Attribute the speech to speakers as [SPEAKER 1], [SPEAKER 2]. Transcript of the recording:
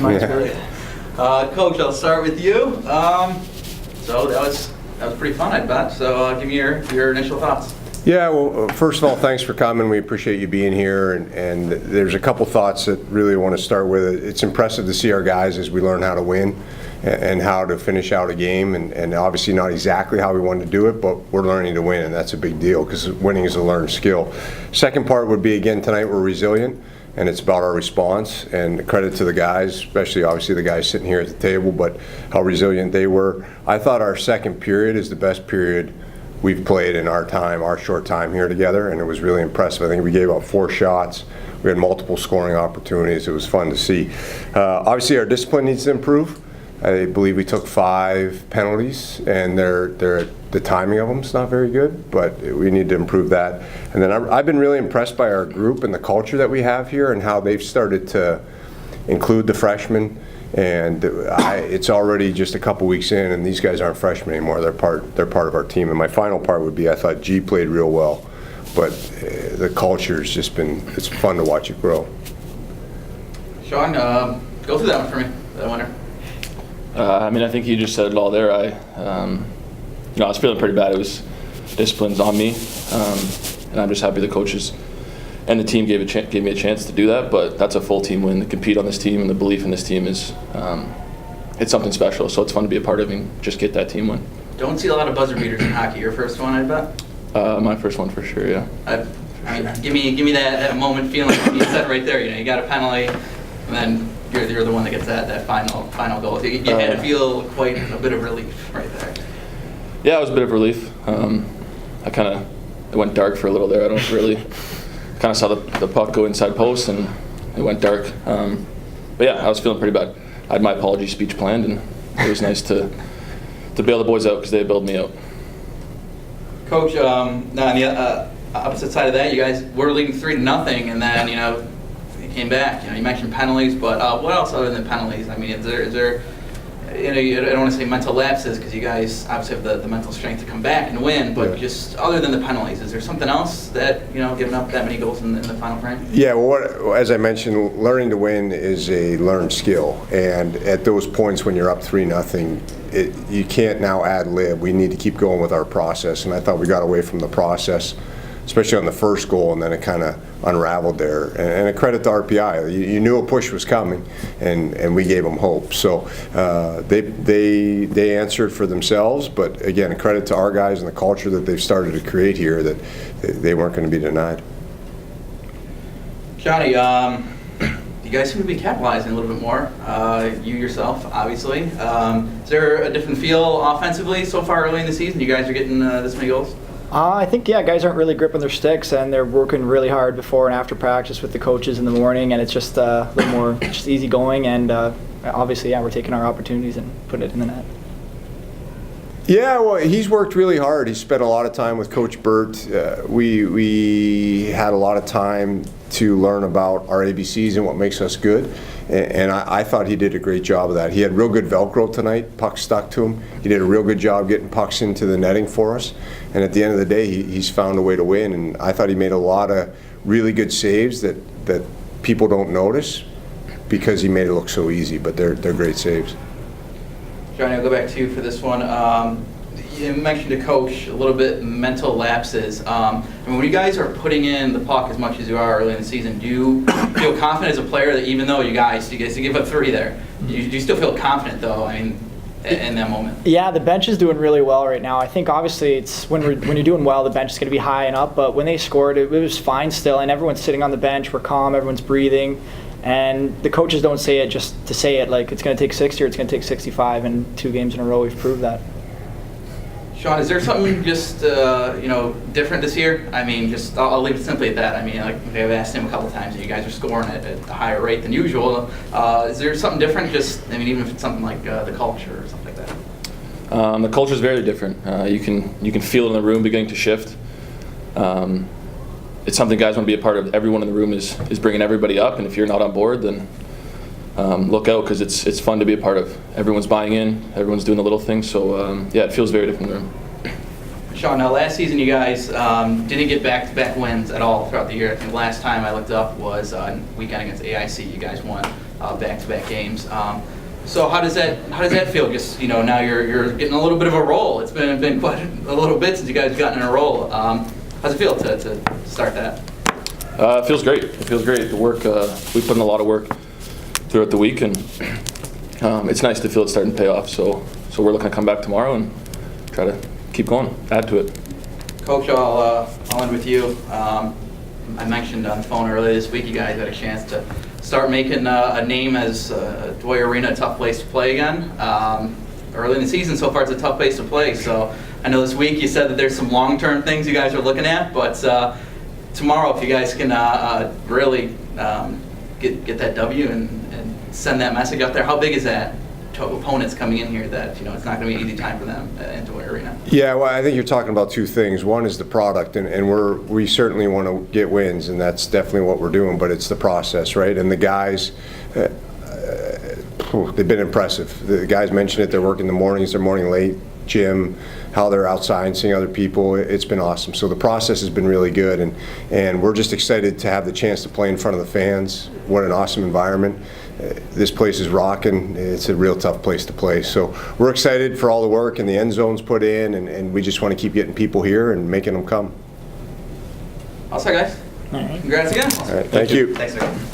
[SPEAKER 1] Mine's great.
[SPEAKER 2] Coach, I'll start with you. So that was pretty fun, I bet. So give me your initial thoughts.
[SPEAKER 3] Yeah, well, first of all, thanks for coming. We appreciate you being here. And there's a couple thoughts that really want to start with. It's impressive to see our guys as we learn how to win and how to finish out a game. And obviously not exactly how we want to do it, but we're learning to win, and that's a big deal because winning is a learned skill. Second part would be, again, tonight we're resilient, and it's about our response. And credit to the guys, especially obviously the guys sitting here at the table, but how resilient they were. I thought our second period is the best period we've played in our short time here together, and it was really impressive. I think we gave up 4 shots. We had multiple scoring opportunities. It was fun to see. Obviously, our discipline needs to improve. I believe we took 5 penalties, and the timing of them is not very good, but we need to improve that. And then I've been really impressed by our group and the culture that we have here and how they've started to include the freshmen. And it's already just a couple weeks in, and these guys aren't freshmen anymore. They're part of our team. And my final part would be, I thought G played real well, but the culture's just it's fun to watch it grow.
[SPEAKER 2] Sean, go through that one for me, that winner.
[SPEAKER 4] I think you just said it all there. I was feeling pretty bad. It was discipline's on me, and I'm just happy the coaches and the team gave me a chance to do that. But that's a full team win. To compete on this team and the belief in this team is it's something special. So it's fun to be a part of and just get that team win.
[SPEAKER 2] Don't see a lot of buzzer beaters in hockey. Your first one, I bet.
[SPEAKER 4] My first one for sure. Yeah.
[SPEAKER 2] Give me that moment feeling like you said right there. You got a penalty, and then you're the one that gets that final goal. You had to feel quite a bit of relief right there.
[SPEAKER 4] Yeah, it was a bit of relief. It went dark for a little there. I don't really kind of saw the puck go inside post, and it went dark. But yeah, I was feeling pretty bad. I had my apology speech planned, and it was nice to bail the boys out because they bailed me out.
[SPEAKER 2] Coach, now on the opposite side of that, you guys were leading 3-0, and then you came back. You mentioned penalties, but what else other than penalties? I mean, is there I don't want to say mental lapses because you guys obviously have the mental strength to come back and win, but just other than the penalties, is there something else that, giving up that many goals in the final frame?
[SPEAKER 3] Yeah, well, as I mentioned, learning to win is a learned skill, and at those points when you're up 3-0, you can't now ad lib. We need to keep going with our process, and I thought we got away from the process, especially on the first goal, and then it kind of unraveled there. And a credit to RPI. You knew a push was coming, and we gave them hope. So they answered for themselves, but again, a credit to our guys and the culture that they've started to create here that they weren't going to be denied.
[SPEAKER 2] Johnny, you guys seem to be capitalizing a little bit more. You yourself, obviously. Is there a different feel offensively so far early in the season? You guys are getting this many goals?
[SPEAKER 1] I think, guys aren't really gripping their sticks, and they're working really hard before and after practice with the coaches in the morning, and it's just a little more just easy going, and obviously, we're taking our opportunities and putting it in the net.
[SPEAKER 3] Yeah, well, he's worked really hard. He spent a lot of time with Coach Burt. We had a lot of time to learn about our ABCs and what makes us good. And I thought he did a great job of that. He had real good Velcro tonight. Puck stuck to him. He did a real good job getting pucks into the netting for us. And at the end of the day, he's found a way to win. And I thought he made a lot of really good saves that people don't notice because he made it look so easy. But they're great saves.
[SPEAKER 2] Johnny, I'll go back to you for this one. You mentioned to Coach a little bit mental lapses. When you guys are putting in the puck as much as you are early in the season, do you feel confident as a player that even though you guys give up 3 there, do you still feel confident though? I mean, in that moment.
[SPEAKER 1] Yeah, the bench is doing really well right now. I think obviously it's when you're doing well, the bench is going to be high and up. But when they scored, it was fine still, and everyone's sitting on the bench. We're calm. Everyone's breathing. And the coaches don't say it just to say it, like it's going to take 60 or it's going to take 65, and 2 games in a row we've proved that.
[SPEAKER 2] Sean, is there something just different this year? I mean, I'll leave it simply at that. I mean, like I've asked him a couple times, and you guys are scoring at a higher rate than usual. Is there something different? Even if it's something like the culture or something like that.
[SPEAKER 4] The culture is very different. You can feel it in the room beginning to shift. It's something guys want to be a part of. Everyone in the room is bringing everybody up, and if you're not on board, then look out because it's fun to be a part of. Everyone's buying in, everyone's doing the little things, so it feels very different in the room.
[SPEAKER 2] Sean, now last season you guys didn't get back-to-back wins at all throughout the year. I think the last time I looked up was weekend against AIC. You guys won back-to-back games. So how does that feel? Just now you're getting a little bit of a roll. It's been quite a little bit since you guys gotten in a roll. How's it feel to start that?
[SPEAKER 4] It feels great. It feels great. The work we put in a lot of work throughout the week, and it's nice to feel it starting to pay off. So we're looking to come back tomorrow and try to keep going, add to it.
[SPEAKER 2] Coach, I'll end with you. I mentioned on the phone earlier this week you guys had a chance to start making a name as Dwyer Arena a tough place to play again. Early in the season, so far it's a tough place to play. So I know this week you said that there's some long-term things you guys are looking at, but tomorrow if you guys can really get that W and send that message out there, how big is that to opponents coming in here that it's not going to be an easy time for them in Dwyer Arena?
[SPEAKER 3] Yeah, well, I think you're talking about two things. One is the product, and we certainly want to get wins, and that's definitely what we're doing, but it's the process, right? And the guys, they've been impressive. The guys mentioned it, they're working the mornings, they're morning late, gym, how they're outside and seeing other people. It's been awesome. So the process has been really good, and we're just excited to have the chance to play in front of the fans. What an awesome environment. This place is rocking. It's a real tough place to play. So we're excited for all the work and the end zones put in, and we just want to keep getting people here and making them come.
[SPEAKER 2] All set, guys.
[SPEAKER 1] All right.
[SPEAKER 2] Congrats again.
[SPEAKER 3] All right, thank you.
[SPEAKER 2] Thanks, sir.